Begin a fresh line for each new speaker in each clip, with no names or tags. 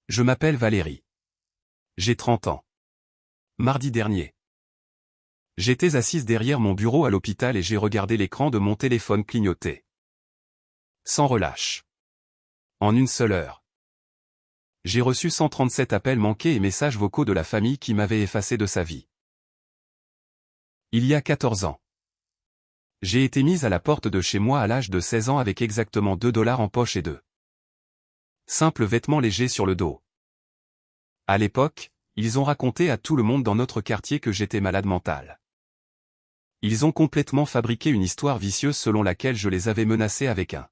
Je m'appelle Valérie. J'ai 30 ans. Mardi dernier. J'étais assise derrière mon bureau à l'hôpital et j'ai regardé l'écran de mon téléphone clignoter. Sans relâche. En une seule heure. J'ai reçu 137 appels manqués et messages vocaux de la famille qui m'avaient effacé de sa vie. Il y a 14 ans. J'ai été mise à la porte de chez moi à l'âge de 16 ans avec exactement $2 en poche et 2 simples vêtements légers sur le dos. À l'époque, ils ont raconté à tout le monde dans notre quartier que j'étais malade mental. Ils ont complètement fabriqué une histoire vicieuse selon laquelle je les avais menacés avec un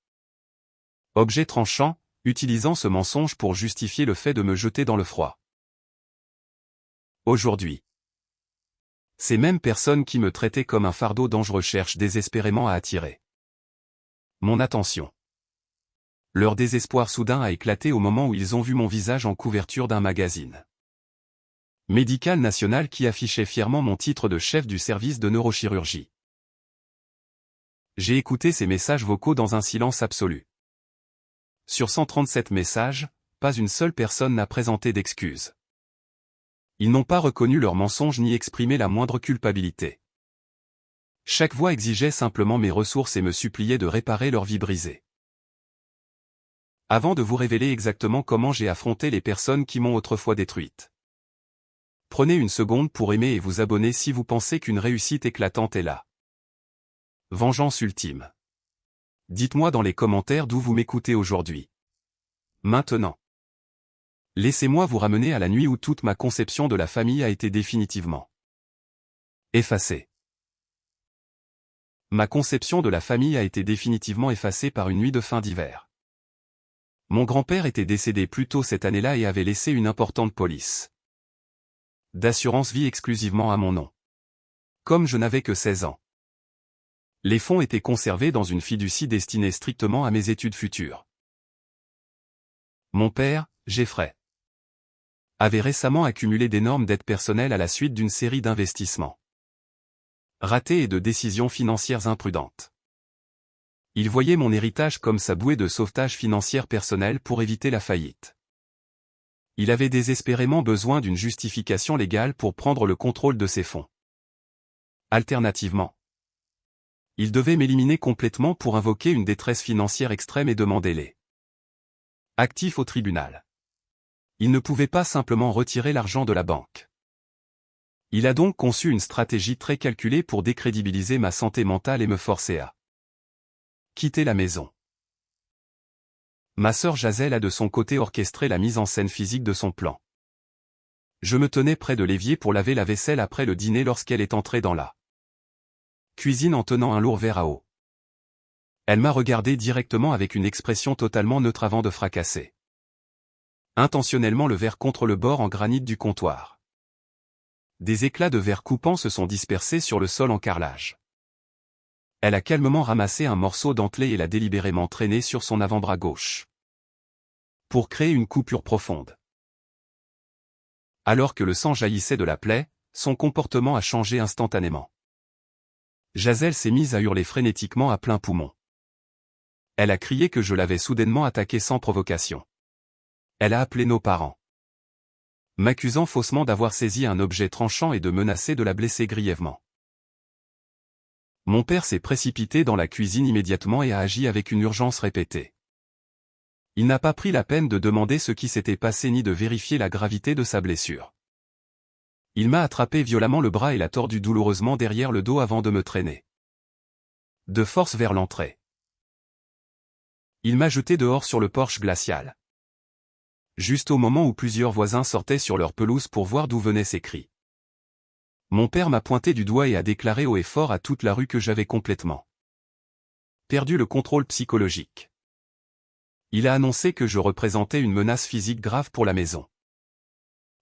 objet tranchant, utilisant ce mensonge pour justifier le fait de me jeter dans le froid. Aujourd'hui, ces mêmes personnes qui me traitaient comme un fardeau dangereux cherchent désespérément à attirer mon attention. Leur désespoir soudain a éclaté au moment où ils ont vu mon visage en couverture d'un magazine médical national qui affichait fièrement mon titre de chef du service de neurochirurgie. J'ai écouté ces messages vocaux dans un silence absolu. Sur 137 messages, pas une seule personne n'a présenté d'excuses. Ils n'ont pas reconnu leurs mensonges ni exprimé la moindre culpabilité. Chaque voix exigeait simplement mes ressources et me suppliait de réparer leur vie brisée. Avant de vous révéler exactement comment j'ai affronté les personnes qui m'ont autrefois détruite, prenez une seconde pour aimer et vous abonner si vous pensez qu'une réussite éclatante est là. Vengeance ultime. Dites-moi dans les commentaires d'où vous m'écoutez aujourd'hui. Maintenant. Laissez-moi vous ramener à la nuit où toute ma conception de la famille a été définitivement effacée. Ma conception de la famille a été définitivement effacée par une nuit de fin d'hiver. Mon grand-père était décédé plus tôt cette année-là et avait laissé une importante police d'assurance vie exclusivement à mon nom. Comme je n'avais que 16 ans. Les fonds étaient conservés dans une fiducie destinée strictement à mes études futures. Mon père, Jeffrey, avait récemment accumulé d'énormes dettes personnelles à la suite d'une série d'investissements ratés et de décisions financières imprudentes. Il voyait mon héritage comme sa bouée de sauvetage financière personnelle pour éviter la faillite. Il avait désespérément besoin d'une justification légale pour prendre le contrôle de ses fonds. Alternativement, il devait m'éliminer complètement pour invoquer une détresse financière extrême et demander les actifs au tribunal. Il ne pouvait pas simplement retirer l'argent de la banque. Il a donc conçu une stratégie très calculée pour décrédibiliser ma santé mentale et me forcer à quitter la maison. Ma sœur Jazel a de son côté orchestré la mise en scène physique de son plan. Je me tenais près de l'évier pour laver la vaisselle après le dîner lorsqu'elle est entrée dans la cuisine en tenant un lourd verre à eau. Elle m'a regardé directement avec une expression totalement neutre avant de fracasser intentionnellement le verre contre le bord en granit du comptoir. Des éclats de verre coupants se sont dispersés sur le sol en carrelage. Elle a calmement ramassé un morceau dentelé et l'a délibérément traîné sur son avant-bras gauche, pour créer une coupure profonde. Alors que le sang jaillissait de la plaie, son comportement a changé instantanément. Jazel s'est mise à hurler frénétiquement à plein poumon. Elle a crié que je l'avais soudainement attaquée sans provocation. Elle a appelé nos parents, m'accusant faussement d'avoir saisi un objet tranchant et de menacer de la blesser grièvement. Mon père s'est précipité dans la cuisine immédiatement et a agi avec une urgence répétée. Il n'a pas pris la peine de demander ce qui s'était passé ni de vérifier la gravité de sa blessure. Il m'a attrapé violemment le bras et l'a tordu douloureusement derrière le dos avant de me traîner de force vers l'entrée. Il m'a jeté dehors sur le porche glacial. Juste au moment où plusieurs voisins sortaient sur leur pelouse pour voir d'où venaient ces cris. Mon père m'a pointé du doigt et a déclaré haut et fort à toute la rue que j'avais complètement perdu le contrôle psychologique. Il a annoncé que je représentais une menace physique grave pour la maison.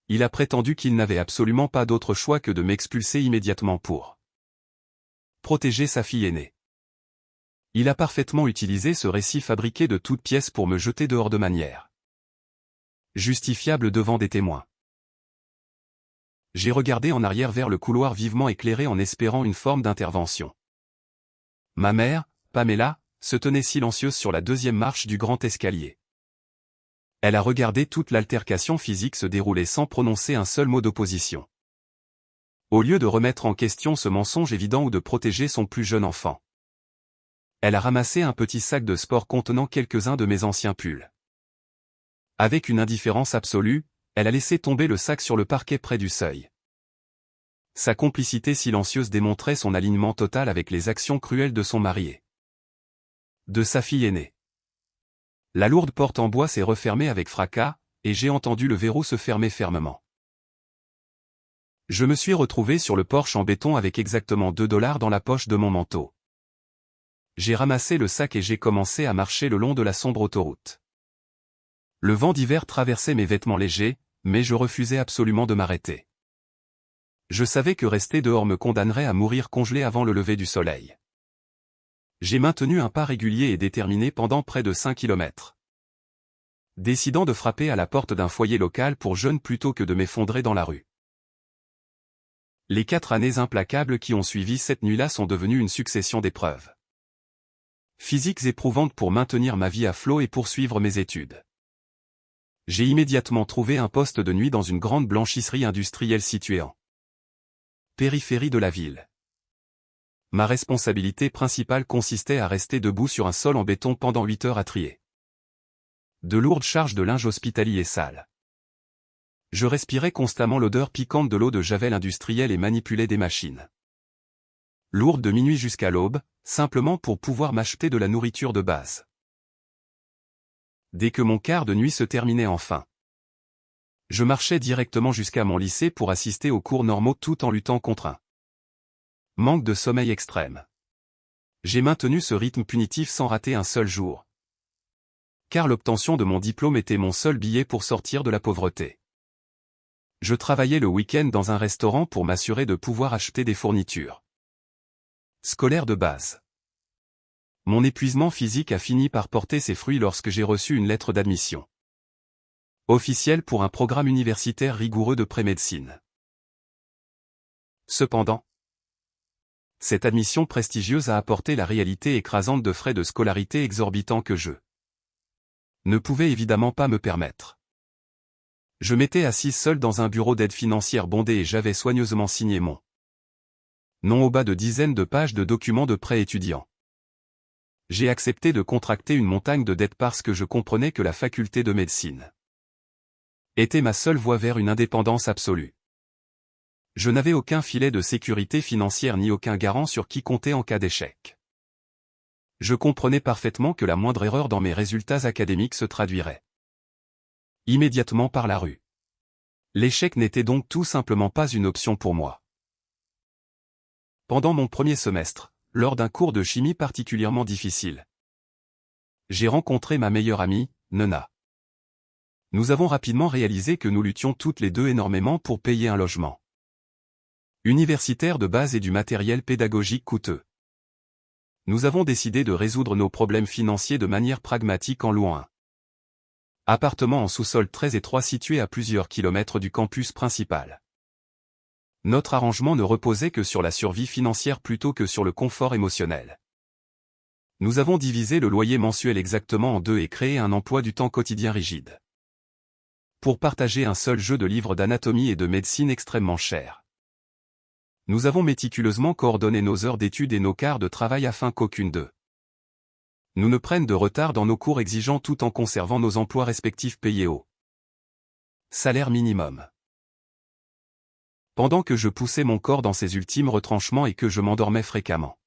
Il a prétendu qu'il n'avait absolument pas d'autre choix que de m'expulser immédiatement pour protéger sa fille aînée. Il a parfaitement utilisé ce récit fabriqué de toutes pièces pour me jeter dehors de manière justifiable devant des témoins. J'ai regardé en arrière vers le couloir vivement éclairé en espérant une forme d'intervention. Ma mère, Pamela, se tenait silencieuse sur la deuxième marche du grand escalier. Elle a regardé toute l'altercation physique se dérouler sans prononcer un seul mot d'opposition. Au lieu de remettre en question ce mensonge évident ou de protéger son plus jeune enfant. Elle a ramassé un petit sac de sport contenant quelques-uns de mes anciens pulls. Avec une indifférence absolue, elle a laissé tomber le sac sur le parquet près du seuil. Sa complicité silencieuse démontrait son alignement total avec les actions cruelles de son mari. De sa fille aînée. La lourde porte en bois s'est refermée avec fracas, et j'ai entendu le verrou se fermer fermement. Je me suis retrouvé sur le porche en béton avec exactement $2 dans la poche de mon manteau. J'ai ramassé le sac et j'ai commencé à marcher le long de la sombre autoroute. Le vent d'hiver traversait mes vêtements légers, mais je refusais absolument de m'arrêter. Je savais que rester dehors me condamnerait à mourir congelé avant le lever du soleil. J'ai maintenu un pas régulier et déterminé pendant près de 5 kilomètres. Décidant de frapper à la porte d'un foyer local pour jeunes plutôt que de m'effondrer dans la rue. Les 4 années implacables qui ont suivi cette nuit-là sont devenues une succession d'épreuves. Physiques éprouvantes pour maintenir ma vie à flot et poursuivre mes études. J'ai immédiatement trouvé un poste de nuit dans une grande blanchisserie industrielle située en périphérie de la ville. Ma responsabilité principale consistait à rester debout sur un sol en béton pendant 8 heures à trier de lourdes charges de linge hospitalier sale. Je respirais constamment l'odeur piquante de l'eau de javel industrielle et manipulais des machines lourdes de minuit jusqu'à l'aube, simplement pour pouvoir m'acheter de la nourriture de base. Dès que mon quart de nuit se terminait enfin, je marchais directement jusqu'à mon lycée pour assister aux cours normaux tout en luttant contre un manque de sommeil extrême. J'ai maintenu ce rythme punitif sans rater un seul jour. Car l'obtention de mon diplôme était mon seul billet pour sortir de la pauvreté. Je travaillais le week-end dans un restaurant pour m'assurer de pouvoir acheter des fournitures scolaires de base. Mon épuisement physique a fini par porter ses fruits lorsque j'ai reçu une lettre d'admission officielle pour un programme universitaire rigoureux de pré-médecine. Cependant, cette admission prestigieuse a apporté la réalité écrasante de frais de scolarité exorbitants que je ne pouvais évidemment pas me permettre. Je m'étais assis seul dans un bureau d'aide financière bondé et j'avais soigneusement signé mon nom au bas de dizaines de pages de documents de prêt étudiant. J'ai accepté de contracter une montagne de dettes parce que je comprenais que la faculté de médecine était ma seule voie vers une indépendance absolue. Je n'avais aucun filet de sécurité financière ni aucun garant sur qui compter en cas d'échec. Je comprenais parfaitement que la moindre erreur dans mes résultats académiques se traduirait immédiatement par la rue. L'échec n'était donc tout simplement pas une option pour moi. Pendant mon premier semestre, lors d'un cours de chimie particulièrement difficile, j'ai rencontré ma meilleure amie, Nona. Nous avons rapidement réalisé que nous luttions toutes les deux énormément pour payer un logement universitaire de base et du matériel pédagogique coûteux. Nous avons décidé de résoudre nos problèmes financiers de manière pragmatique en louant un appartement en sous-sol très étroit situé à plusieurs kilomètres du campus principal. Notre arrangement ne reposait que sur la survie financière plutôt que sur le confort émotionnel. Nous avons divisé le loyer mensuel exactement en 2 et créé un emploi du temps quotidien rigide. Pour partager un seul jeu de livres d'anatomie et de médecine extrêmement cher. Nous avons méticuleusement coordonné nos heures d'études et nos quarts de travail afin qu'aucune d'eux nous ne prenne de retard dans nos cours exigeants tout en conservant nos emplois respectifs payés au salaire minimum. Pendant que je poussais mon corps dans ses ultimes retranchements et que je m'endormais fréquemment,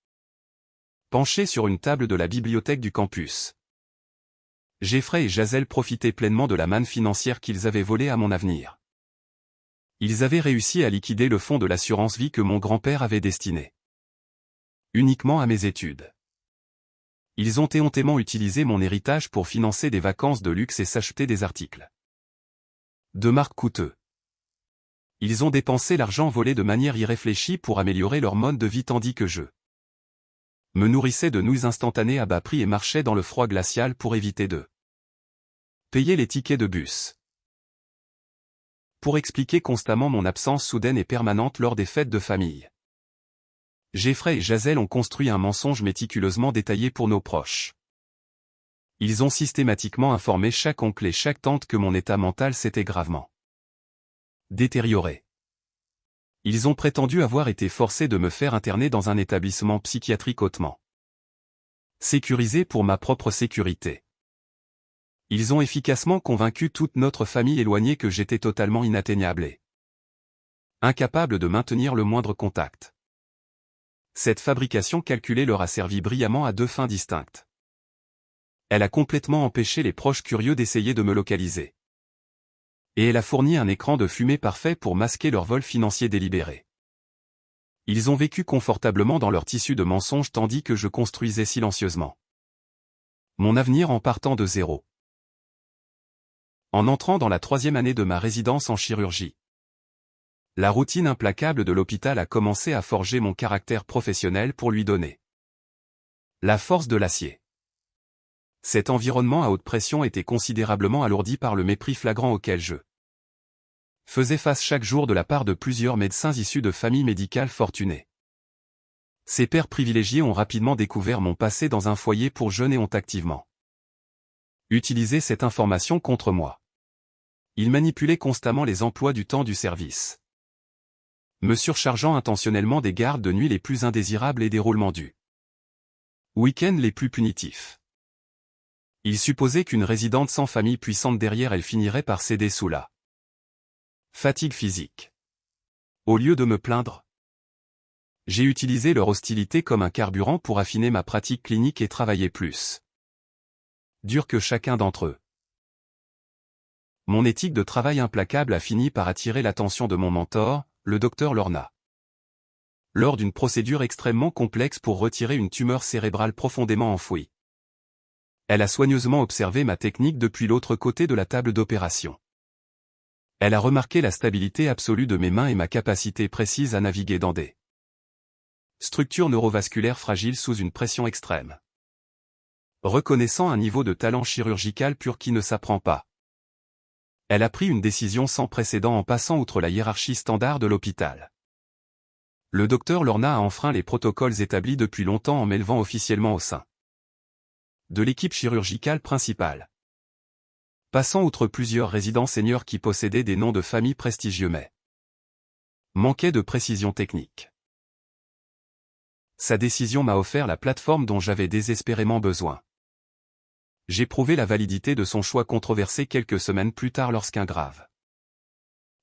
penché sur une table de la bibliothèque du campus, Jeffrey et Jazel profitaient pleinement de la manne financière qu'ils avaient volée à mon avenir. Ils avaient réussi à liquider le fonds de l'assurance vie que mon grand-père avait destiné uniquement à mes études. Ils ont éhontément utilisé mon héritage pour financer des vacances de luxe et s'acheter des articles de marque coûteux. Ils ont dépensé l'argent volé de manière irréfléchie pour améliorer leur mode de vie tandis que je me nourrissais de nouilles instantanées à bas prix et marchais dans le froid glacial pour éviter de payer les tickets de bus. Pour expliquer constamment mon absence soudaine et permanente lors des fêtes de famille. Jeffrey et Jazel ont construit un mensonge méticuleusement détaillé pour nos proches. Ils ont systématiquement informé chaque oncle et chaque tante que mon état mental s'était gravement détérioré. Ils ont prétendu avoir été forcés de me faire interner dans un établissement psychiatrique hautement sécurisé pour ma propre sécurité. Ils ont efficacement convaincu toute notre famille éloignée que j'étais totalement inatteignable et incapable de maintenir le moindre contact. Cette fabrication calculée leur a servi brillamment à deux fins distinctes. Elle a complètement empêché les proches curieux d'essayer de me localiser. Et elle a fourni un écran de fumée parfait pour masquer leur vol financier délibéré. Ils ont vécu confortablement dans leur tissu de mensonges tandis que je construisais silencieusement mon avenir en partant de zéro. En entrant dans la 3e année de ma résidence en chirurgie, la routine implacable de l'hôpital a commencé à forger mon caractère professionnel pour lui donner la force de l'acier. Cet environnement à haute pression était considérablement alourdi par le mépris flagrant auquel je faisais face chaque jour de la part de plusieurs médecins issus de familles médicales fortunées. Ces pères privilégiés ont rapidement découvert mon passé dans un foyer pour jeunes et ont activement utilisé cette information contre moi. Ils manipulaient constamment les emplois du temps du service, me surchargeant intentionnellement des gardes de nuit les plus indésirables et des roulements du week-end les plus punitifs. Ils supposaient qu'une résidente sans famille puissante derrière elle finirait par céder sous la fatigue physique. Au lieu de me plaindre, j'ai utilisé leur hostilité comme un carburant pour affiner ma pratique clinique et travailler plus dur que chacun d'entre eux. Mon éthique de travail implacable a fini par attirer l'attention de mon mentor, le docteur Lorna. Lors d'une procédure extrêmement complexe pour retirer une tumeur cérébrale profondément enfouie, elle a soigneusement observé ma technique depuis l'autre côté de la table d'opération. Elle a remarqué la stabilité absolue de mes mains et ma capacité précise à naviguer dans des structures neurovasculaires fragiles sous une pression extrême. Reconnaissant un niveau de talent chirurgical pur qui ne s'apprend pas, elle a pris une décision sans précédent en passant outre la hiérarchie standard de l'hôpital. Le docteur Lorna a enfreint les protocoles établis depuis longtemps en m'élevant officiellement au sein de l'équipe chirurgicale principale. Passant outre plusieurs résidents seniors qui possédaient des noms de famille prestigieux mais manquaient de précision technique. Sa décision m'a offert la plateforme dont j'avais désespérément besoin. J'ai prouvé la validité de son choix controversé quelques semaines plus tard lorsqu'un grave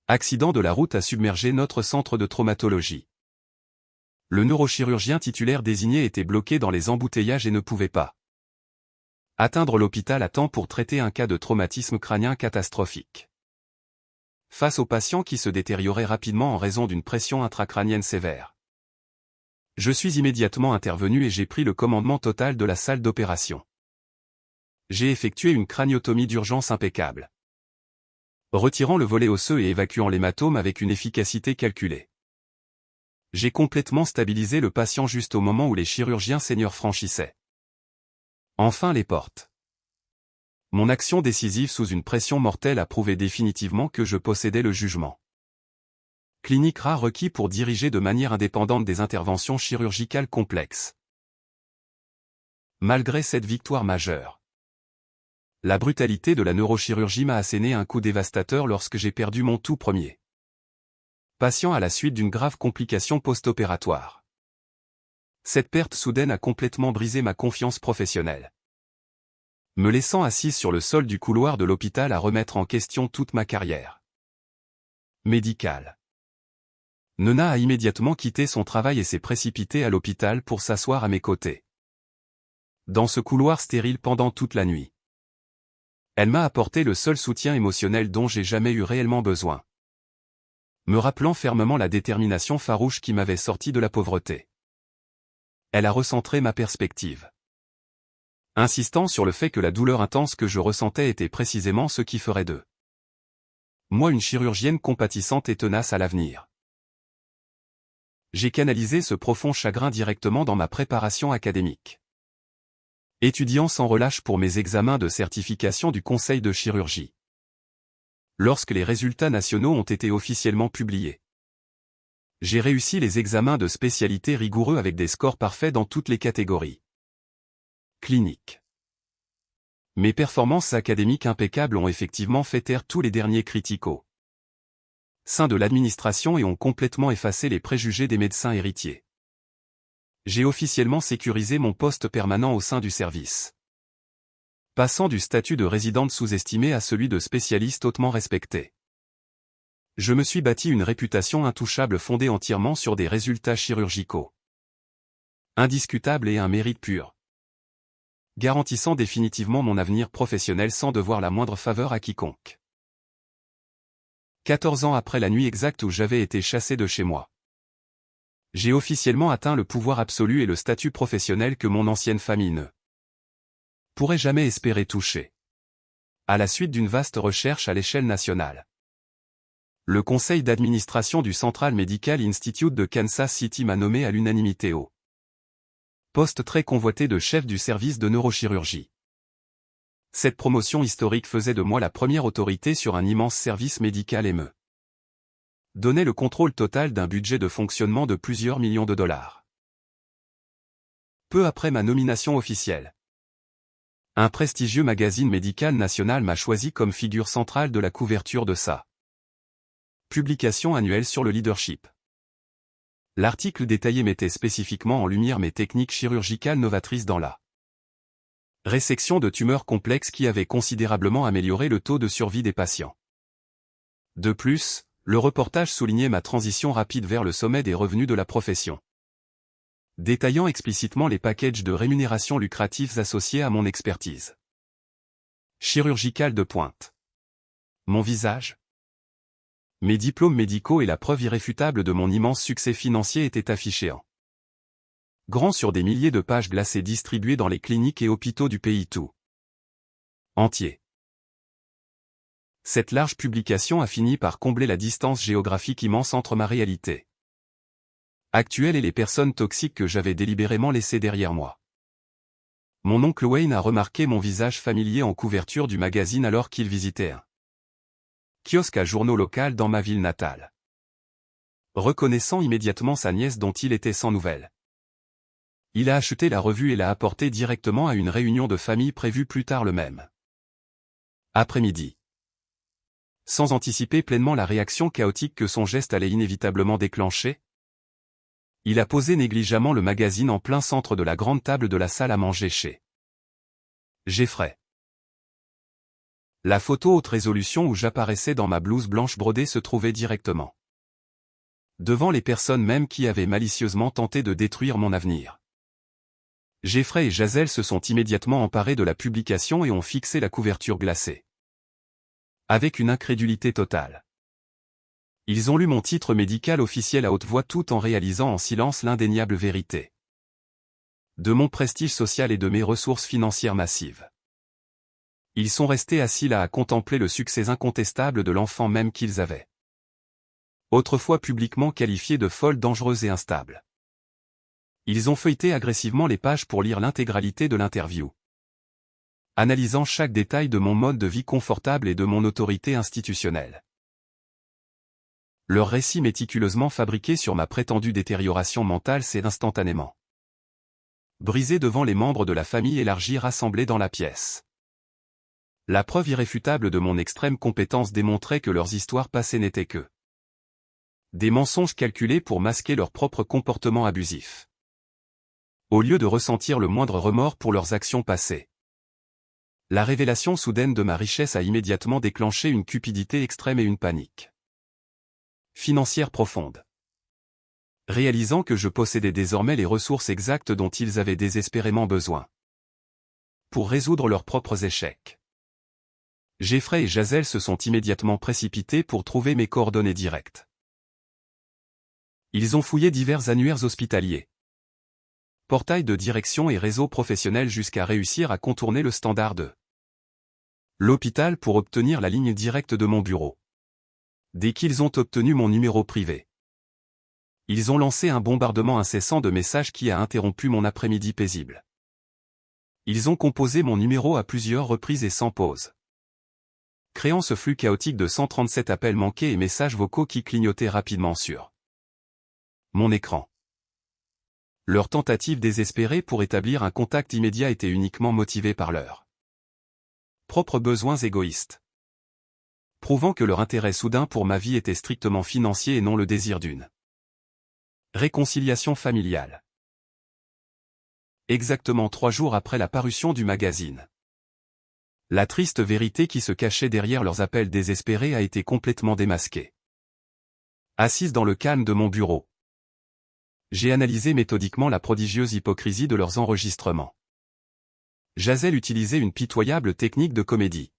accident de la route a submergé notre centre de traumatologie. Le neurochirurgien titulaire désigné était bloqué dans les embouteillages et ne pouvait pas atteindre l'hôpital à temps pour traiter un cas de traumatisme crânien catastrophique. Face au patient qui se détériorait rapidement en raison d'une pression intracrânienne sévère, je suis immédiatement intervenu et j'ai pris le commandement total de la salle d'opération. J'ai effectué une craniotomie d'urgence impeccable, retirant le volet osseux et évacuant l'hématome avec une efficacité calculée. J'ai complètement stabilisé le patient juste au moment où les chirurgiens seniors franchissaient enfin les portes. Mon action décisive sous une pression mortelle a prouvé définitivement que je possédais le jugement clinique rare requis pour diriger de manière indépendante des interventions chirurgicales complexes. Malgré cette victoire majeure, la brutalité de la neurochirurgie m'a asséné un coup dévastateur lorsque j'ai perdu mon tout premier patient à la suite d'une grave complication post-opératoire. Cette perte soudaine a complètement brisé ma confiance professionnelle, me laissant assise sur le sol du couloir de l'hôpital à remettre en question toute ma carrière médicale. Nona a immédiatement quitté son travail et s'est précipitée à l'hôpital pour s'asseoir à mes côtés, dans ce couloir stérile pendant toute la nuit. Elle m'a apporté le seul soutien émotionnel dont j'ai jamais eu réellement besoin, me rappelant fermement la détermination farouche qui m'avait sorti de la pauvreté. Elle a recentré ma perspective, insistant sur le fait que la douleur intense que je ressentais était précisément ce qui ferait de moi une chirurgienne compatissante et tenace à l'avenir. J'ai canalisé ce profond chagrin directement dans ma préparation académique, étudiant sans relâche pour mes examens de certification du Conseil de chirurgie. Lorsque les résultats nationaux ont été officiellement publiés, j'ai réussi les examens de spécialité rigoureux avec des scores parfaits dans toutes les catégories cliniques, Mes performances académiques impeccables ont effectivement fait taire tous les derniers criticaux sein de l'administration et ont complètement effacé les préjugés des médecins héritiers. J'ai officiellement sécurisé mon poste permanent au sein du service, passant du statut de résidente sous-estimée à celui de spécialiste hautement respecté. Je me suis bâti une réputation intouchable fondée entièrement sur des résultats chirurgicaux indiscutables et un mérite pur, garantissant définitivement mon avenir professionnel sans devoir la moindre faveur à quiconque. 14 ans après la nuit exacte où j'avais été chassé de chez moi, j'ai officiellement atteint le pouvoir absolu et le statut professionnel que mon ancienne famille ne pourrait jamais espérer toucher. À la suite d'une vaste recherche à l'échelle nationale, le conseil d'administration du Central Medical Institute de Kansas City m'a nommé à l'unanimité au poste très convoité de chef du service de neurochirurgie. Cette promotion historique faisait de moi la première autorité sur un immense service médical et me donnait le contrôle total d'un budget de fonctionnement de plusieurs millions de dollars. Peu après ma nomination officielle, un prestigieux magazine médical national m'a choisi comme figure centrale de la couverture de sa publication annuelle sur le leadership. L'article détaillé mettait spécifiquement en lumière mes techniques chirurgicales novatrices dans la résection de tumeurs complexes qui avaient considérablement amélioré le taux de survie des patients. De plus, le reportage soulignait ma transition rapide vers le sommet des revenus de la profession, détaillant explicitement les packages de rémunération lucratifs associés à mon expertise chirurgicale de pointe. Mon visage, mes diplômes médicaux et la preuve irréfutable de mon immense succès financier étaient affichés en grand sur des milliers de pages glacées distribuées dans les cliniques et hôpitaux du pays tout entier. Cette large publication a fini par combler la distance géographique immense entre ma réalité actuelle et les personnes toxiques que j'avais délibérément laissées derrière moi. Mon oncle Wayne a remarqué mon visage familier en couverture du magazine alors qu'il visitait un kiosque à journaux local dans ma ville natale, reconnaissant immédiatement sa nièce dont il était sans nouvelles. Il a acheté la revue et l'a apportée directement à une réunion de famille prévue plus tard le même après-midi. Sans anticiper pleinement la réaction chaotique que son geste allait inévitablement déclencher, il a posé négligemment le magazine en plein centre de la grande table de la salle à manger chez Jeffrey. La photo haute résolution où j'apparaissais dans ma blouse blanche brodée se trouvait directement devant les personnes mêmes qui avaient malicieusement tenté de détruire mon avenir. Jeffrey et Gisèle se sont immédiatement emparés de la publication et ont fixé la couverture glacée avec une incrédulité totale. Ils ont lu mon titre médical officiel à haute voix tout en réalisant en silence l'indéniable vérité de mon prestige social et de mes ressources financières massives. Ils sont restés assis là à contempler le succès incontestable de l'enfant même qu'ils avaient autrefois publiquement qualifié de folle, dangereuse et instable. Ils ont feuilleté agressivement les pages pour lire l'intégralité de l'interview, analysant chaque détail de mon mode de vie confortable et de mon autorité institutionnelle. Leur récit méticuleusement fabriqué sur ma prétendue détérioration mentale s'est instantanément brisé devant les membres de la famille élargie rassemblés dans la pièce. La preuve irréfutable de mon extrême compétence démontrait que leurs histoires passées n'étaient que des mensonges calculés pour masquer leur propre comportement abusif, au lieu de ressentir le moindre remords pour leurs actions passées. La révélation soudaine de ma richesse a immédiatement déclenché une cupidité extrême et une panique financière profonde. Réalisant que je possédais désormais les ressources exactes dont ils avaient désespérément besoin pour résoudre leurs propres échecs, Jeffrey et Gisèle se sont immédiatement précipités pour trouver mes coordonnées directes. Ils ont fouillé divers annuaires hospitaliers, portails de direction et réseaux professionnels jusqu'à réussir à contourner le standard de l'hôpital pour obtenir la ligne directe de mon bureau. Dès qu'ils ont obtenu mon numéro privé, ils ont lancé un bombardement incessant de messages qui a interrompu mon après-midi paisible. Ils ont composé mon numéro à plusieurs reprises et sans pause, créant ce flux chaotique de 137 appels manqués et messages vocaux qui clignotaient rapidement sur mon écran. Leur tentative désespérée pour établir un contact immédiat était uniquement motivée par leur Propres besoins égoïstes. Prouvant que leur intérêt soudain pour ma vie était strictement financier et non le désir d'une réconciliation familiale. Exactement 3 jours après la parution du magazine. La triste vérité qui se cachait derrière leurs appels désespérés a été complètement démasquée. Assise dans le calme de mon bureau, j'ai analysé méthodiquement la prodigieuse hypocrisie de leurs enregistrements. Jazel utilisait une pitoyable technique de comédie,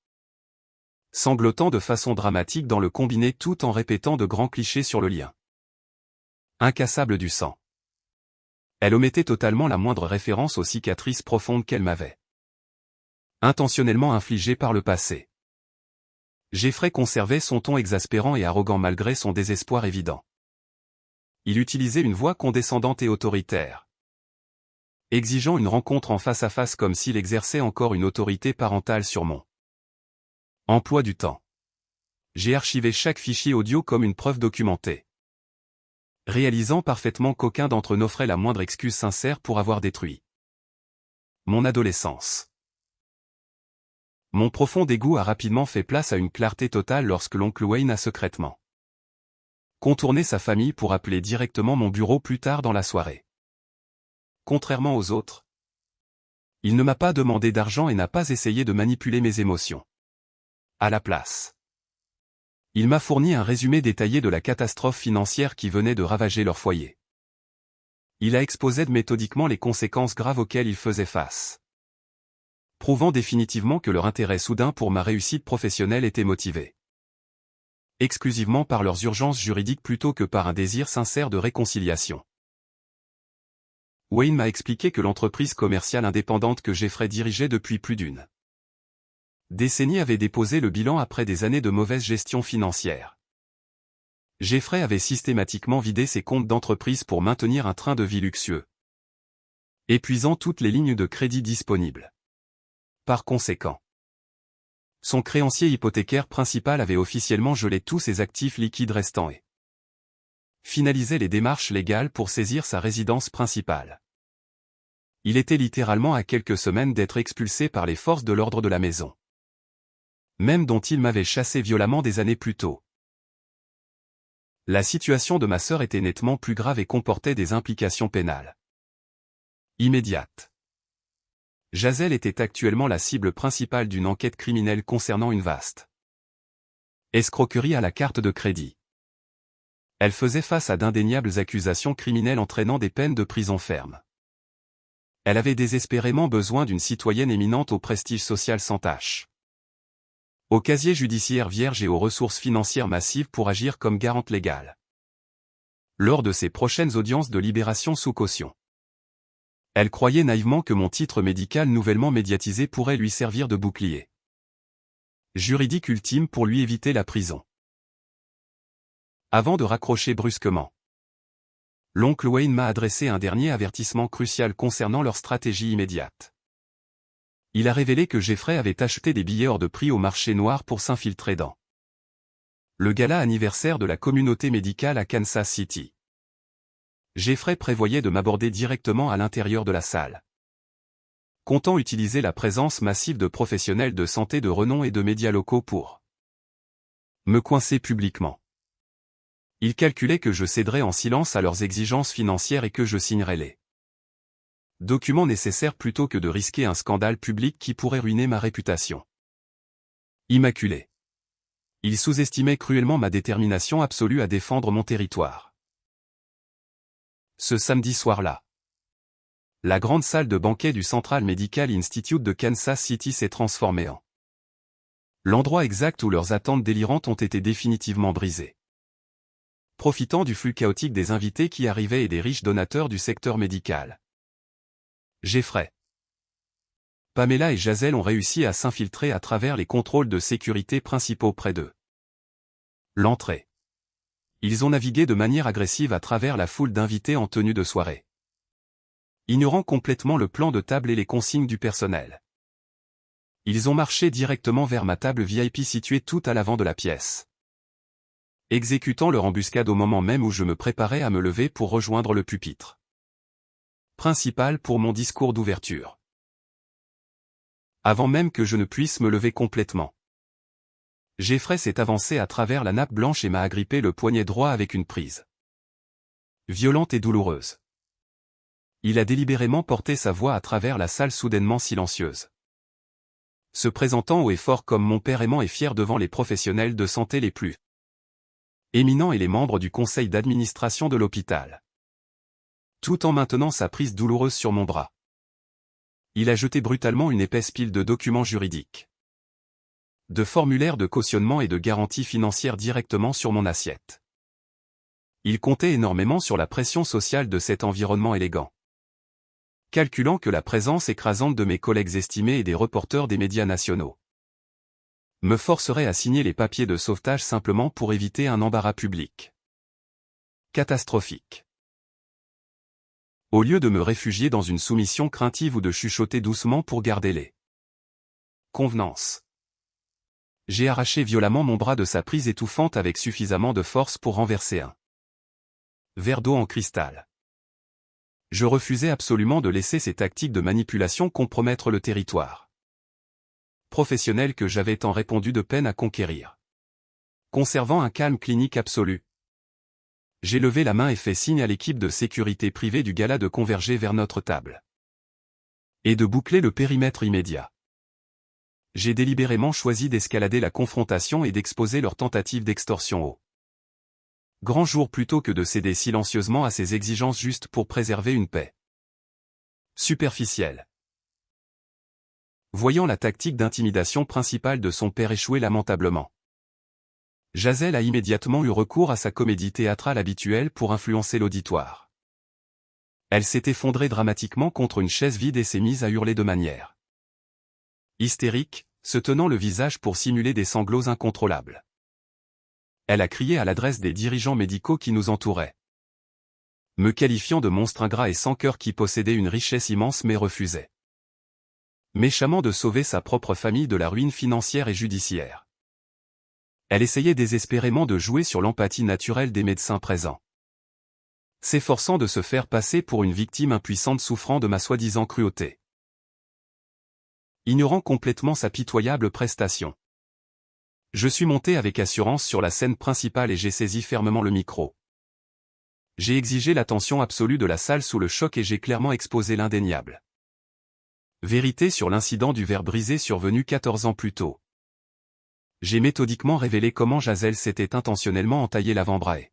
sanglotant de façon dramatique dans le combiné tout en répétant de grands clichés sur le lien incassable du sang. Elle omettait totalement la moindre référence aux cicatrices profondes qu'elle m'avait intentionnellement infligées par le passé. Jeffrey conservait son ton exaspérant et arrogant malgré son désespoir évident. Il utilisait une voix condescendante et autoritaire, exigeant une rencontre en face à face comme s'il exerçait encore une autorité parentale sur mon emploi du temps. J'ai archivé chaque fichier audio comme une preuve documentée, réalisant parfaitement qu'aucun d'entre eux n'offrait la moindre excuse sincère pour avoir détruit mon adolescence. Mon profond dégoût a rapidement fait place à une clarté totale lorsque l'oncle Wayne a secrètement contourné sa famille pour appeler directement mon bureau plus tard dans la soirée. Contrairement aux autres, il ne m'a pas demandé d'argent et n'a pas essayé de manipuler mes émotions. À la place, il m'a fourni un résumé détaillé de la catastrophe financière qui venait de ravager leur foyer. Il a exposé méthodiquement les conséquences graves auxquelles ils faisaient face, prouvant définitivement que leur intérêt soudain pour ma réussite professionnelle était motivé exclusivement par leurs urgences juridiques plutôt que par un désir sincère de réconciliation. Wayne m'a expliqué que l'entreprise commerciale indépendante que Jeffrey dirigeait depuis plus d'une décennie avait déposé le bilan après des années de mauvaise gestion financière. Jeffrey avait systématiquement vidé ses comptes d'entreprise pour maintenir un train de vie luxueux, épuisant toutes les lignes de crédit disponibles. Par conséquent, son créancier hypothécaire principal avait officiellement gelé tous ses actifs liquides restants et finalisé les démarches légales pour saisir sa résidence principale. Il était littéralement à quelques semaines d'être expulsé par les forces de l'ordre de la maison, même dont il m'avait chassé violemment des années plus tôt. La situation de ma sœur était nettement plus grave et comportait des implications pénales immédiates. Jazel était actuellement la cible principale d'une enquête criminelle concernant une vaste escroquerie à la carte de crédit. Elle faisait face à d'indéniables accusations criminelles entraînant des peines de prison ferme. Elle avait désespérément besoin d'une citoyenne éminente au prestige social sans tache, au casier judiciaire vierge et aux ressources financières massives pour agir comme garante légale lors de ses prochaines audiences de libération sous caution. Elle croyait naïvement que mon titre médical nouvellement médiatisé pourrait lui servir de bouclier juridique ultime pour lui éviter la prison. Avant de raccrocher brusquement, l'oncle Wayne m'a adressé un dernier avertissement crucial concernant leur stratégie immédiate. Il a révélé que Jeffrey avait acheté des billets hors de prix au marché noir pour s'infiltrer dans le gala anniversaire de la communauté médicale à Kansas City. Jeffrey prévoyait de m'aborder directement à l'intérieur de la salle, comptant utiliser la présence massive de professionnels de santé de renom et de médias locaux pour me coincer publiquement. Il calculait que je céderais en silence à leurs exigences financières et que je signerais les documents nécessaires plutôt que de risquer un scandale public qui pourrait ruiner ma réputation immaculée. Il sous-estimait cruellement ma détermination absolue à défendre mon territoire. Ce samedi soir-là, la grande salle de banquet du Central Medical Institute de Kansas City s'est transformée en l'endroit exact où leurs attentes délirantes ont été définitivement brisées. Profitant du flux chaotique des invités qui arrivaient et des riches donateurs du secteur médical, Jeffrey, Pamela et Jazel ont réussi à s'infiltrer à travers les contrôles de sécurité principaux près d'eux. L'entrée. Ils ont navigué de manière agressive à travers la foule d'invités en tenue de soirée, ignorant complètement le plan de table et les consignes du personnel. Ils ont marché directement vers ma table VIP située tout à l'avant de la pièce, exécutant leur embuscade au moment même où je me préparais à me lever pour rejoindre le pupitre principal pour mon discours d'ouverture. avant même que je ne puisse me lever complètement. Jeffrey s'est avancé à travers la nappe blanche et m'a agrippé le poignet droit avec une prise violente et douloureuse. Il a délibérément porté sa voix à travers la salle soudainement silencieuse. Se présentant haut et fort comme mon père aimant et fier devant les professionnels de santé les plus éminents et les membres du conseil d'administration de l'hôpital. Tout en maintenant sa prise douloureuse sur mon bras. Il a jeté brutalement une épaisse pile de documents juridiques, de formulaires de cautionnement et de garanties financières directement sur mon assiette. Il comptait énormément sur la pression sociale de cet environnement élégant. Calculant que la présence écrasante de mes collègues estimés et des reporters des médias nationaux me forcerait à signer les papiers de sauvetage simplement pour éviter un embarras public catastrophique. Au lieu de me réfugier dans une soumission craintive ou de chuchoter doucement pour garder les convenances, j'ai arraché violemment mon bras de sa prise étouffante avec suffisamment de force pour renverser un verre d'eau en cristal. Je refusais absolument de laisser ces tactiques de manipulation compromettre le territoire professionnel que j'avais tant répondu de peine à conquérir. Conservant un calme clinique absolu, j'ai levé la main et fait signe à l'équipe de sécurité privée du gala de converger vers notre table et de boucler le périmètre immédiat. J'ai délibérément choisi d'escalader la confrontation et d'exposer leur tentative d'extorsion au grand jour plutôt que de céder silencieusement à ces exigences juste pour préserver une paix superficielle. Voyant la tactique d'intimidation principale de son père échouer lamentablement, Jazel a immédiatement eu recours à sa comédie théâtrale habituelle pour influencer l'auditoire. Elle s'est effondrée dramatiquement contre une chaise vide et s'est mise à hurler de manière hystérique, se tenant le visage pour simuler des sanglots incontrôlables. Elle a crié à l'adresse des dirigeants médicaux qui nous entouraient, me qualifiant de monstre ingrat et sans cœur qui possédait une richesse immense mais refusait méchamment de sauver sa propre famille de la ruine financière et judiciaire. Elle essayait désespérément de jouer sur l'empathie naturelle des médecins présents, s'efforçant de se faire passer pour une victime impuissante souffrant de ma soi-disant cruauté. Ignorant complètement sa pitoyable prestation, je suis monté avec assurance sur la scène principale et j'ai saisi fermement le micro. J'ai exigé l'attention absolue de la salle sous le choc et j'ai clairement exposé l'indéniable vérité sur l'incident du verre brisé survenu 14 ans plus tôt. J'ai méthodiquement révélé comment Jazel s'était intentionnellement entaillé l'avant-bras et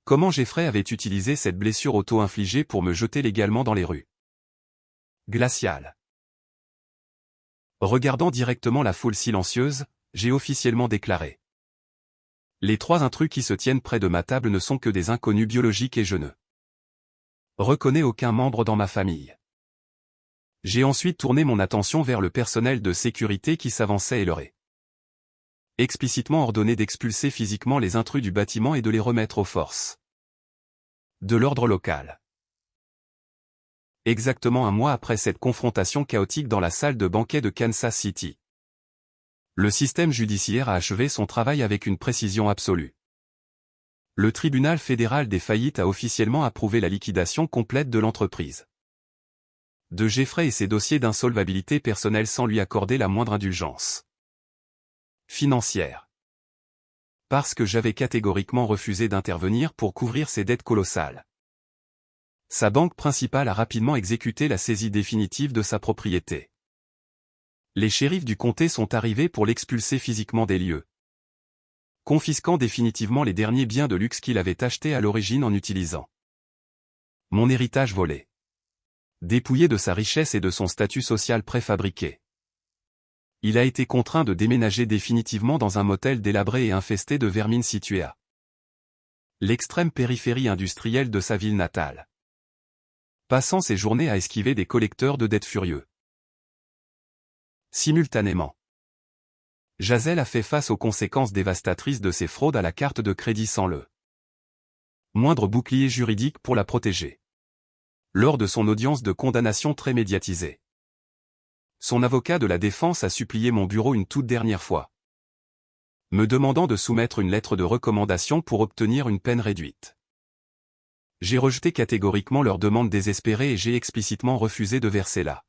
comment Jeffrey avait utilisé cette blessure auto-infligée pour me jeter légalement dans les rues glaciales. Regardant directement la foule silencieuse, j'ai officiellement déclaré: les trois intrus qui se tiennent près de ma table ne sont que des inconnus biologiques et je ne reconnais aucun membre dans ma famille. J'ai ensuite tourné mon attention vers le personnel de sécurité qui s'avançait et leur ai explicitement ordonné d'expulser physiquement les intrus du bâtiment et de les remettre aux forces de l'ordre local. Exactement un mois après cette confrontation chaotique dans la salle de banquet de Kansas City, le système judiciaire a achevé son travail avec une précision absolue. Le tribunal fédéral des faillites a officiellement approuvé la liquidation complète de l'entreprise de Jeffrey et ses dossiers d'insolvabilité personnelle sans lui accorder la moindre indulgence financière. Parce que j'avais catégoriquement refusé d'intervenir pour couvrir ses dettes colossales. Sa banque principale a rapidement exécuté la saisie définitive de sa propriété. Les shérifs du comté sont arrivés pour l'expulser physiquement des lieux, confisquant définitivement les derniers biens de luxe qu'il avait achetés à l'origine en utilisant mon héritage volé. Dépouillé de sa richesse et de son statut social préfabriqué, il a été contraint de déménager définitivement dans un motel délabré et infesté de vermine situé à l'extrême périphérie industrielle de sa ville natale, passant ses journées à esquiver des collecteurs de dettes furieux. Simultanément, Jazel a fait face aux conséquences dévastatrices de ses fraudes à la carte de crédit sans le moindre bouclier juridique pour la protéger. Lors de son audience de condamnation très médiatisée, son avocat de la défense a supplié mon bureau une toute dernière fois, me demandant de soumettre une lettre de recommandation pour obtenir une peine réduite. J'ai rejeté catégoriquement leur demande désespérée et j'ai explicitement refusé de verser la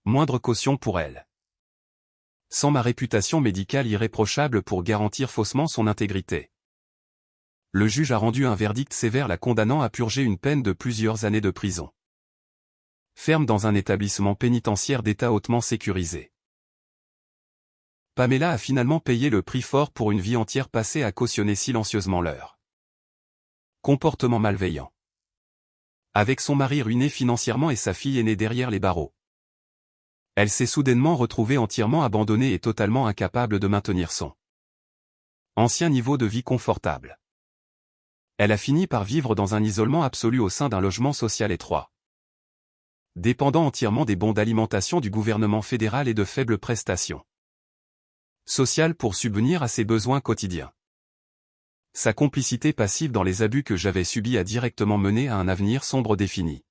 Moindre caution pour elle. Sans ma réputation médicale irréprochable pour garantir faussement son intégrité. Le juge a rendu un verdict sévère la condamnant à purger une peine de plusieurs années de prison ferme dans un établissement pénitentiaire d'État hautement sécurisé. Pamela a finalement payé le prix fort pour une vie entière passée à cautionner silencieusement leur comportement malveillant. Avec son mari ruiné financièrement et sa fille aînée derrière les barreaux, elle s'est soudainement retrouvée entièrement abandonnée et totalement incapable de maintenir son ancien niveau de vie confortable. Elle a fini par vivre dans un isolement absolu au sein d'un logement social étroit, dépendant entièrement des bons d'alimentation du gouvernement fédéral et de faibles prestations sociales pour subvenir à ses besoins quotidiens. Sa complicité passive dans les abus que j'avais subis a directement mené à un avenir sombre défini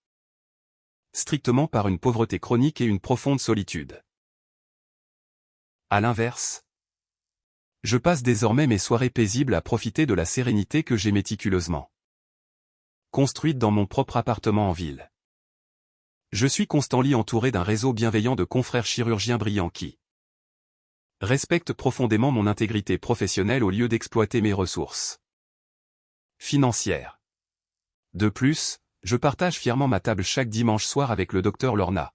strictement par une pauvreté chronique et une profonde solitude. À l'inverse, je passe désormais mes soirées paisibles à profiter de la sérénité que j'ai méticuleusement construite dans mon propre appartement en ville. Je suis constamment entouré d'un réseau bienveillant de confrères chirurgiens brillants qui respectent profondément mon intégrité professionnelle au lieu d'exploiter mes ressources financières. De plus, je partage fièrement ma table chaque dimanche soir avec le docteur Lorna,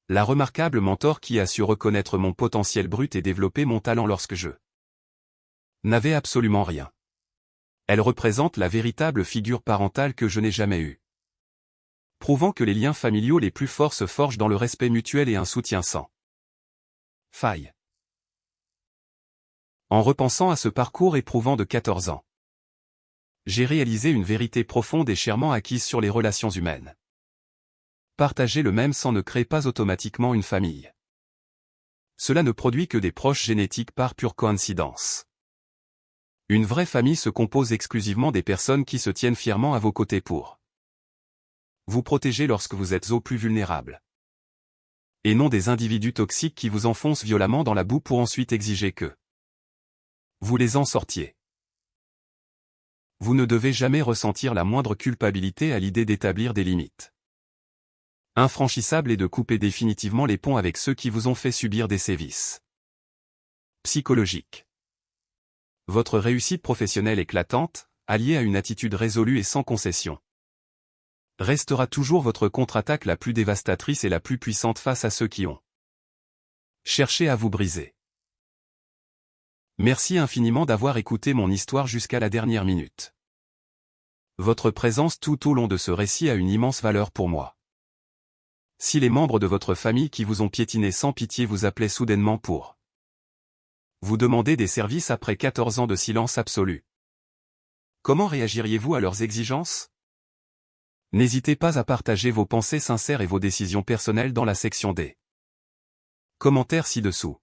la remarquable mentor qui a su reconnaître mon potentiel brut et développer mon talent lorsque je n'avais absolument rien. Elle représente la véritable figure parentale que je n'ai jamais eue, prouvant que les liens familiaux les plus forts se forgent dans le respect mutuel et un soutien sans faille. En repensant à ce parcours éprouvant de 14 ans, j'ai réalisé une vérité profonde et chèrement acquise sur les relations humaines. Partager le même sang ne crée pas automatiquement une famille. Cela ne produit que des proches génétiques par pure coïncidence. Une vraie famille se compose exclusivement des personnes qui se tiennent fièrement à vos côtés pour vous protéger lorsque vous êtes au plus vulnérable. Et non des individus toxiques qui vous enfoncent violemment dans la boue pour ensuite exiger que vous les en sortiez. Vous ne devez jamais ressentir la moindre culpabilité à l'idée d'établir des limites infranchissables et de couper définitivement les ponts avec ceux qui vous ont fait subir des sévices psychologiques. Votre réussite professionnelle éclatante, alliée à une attitude résolue et sans concession, restera toujours votre contre-attaque la plus dévastatrice et la plus puissante face à ceux qui ont cherché à vous briser. Merci infiniment d'avoir écouté mon histoire jusqu'à la dernière minute. Votre présence tout au long de ce récit a une immense valeur pour moi. Si les membres de votre famille qui vous ont piétiné sans pitié vous appelaient soudainement pour vous demander des services après 14 ans de silence absolu, comment réagiriez-vous à leurs exigences? N'hésitez pas à partager vos pensées sincères et vos décisions personnelles dans la section des commentaires ci-dessous.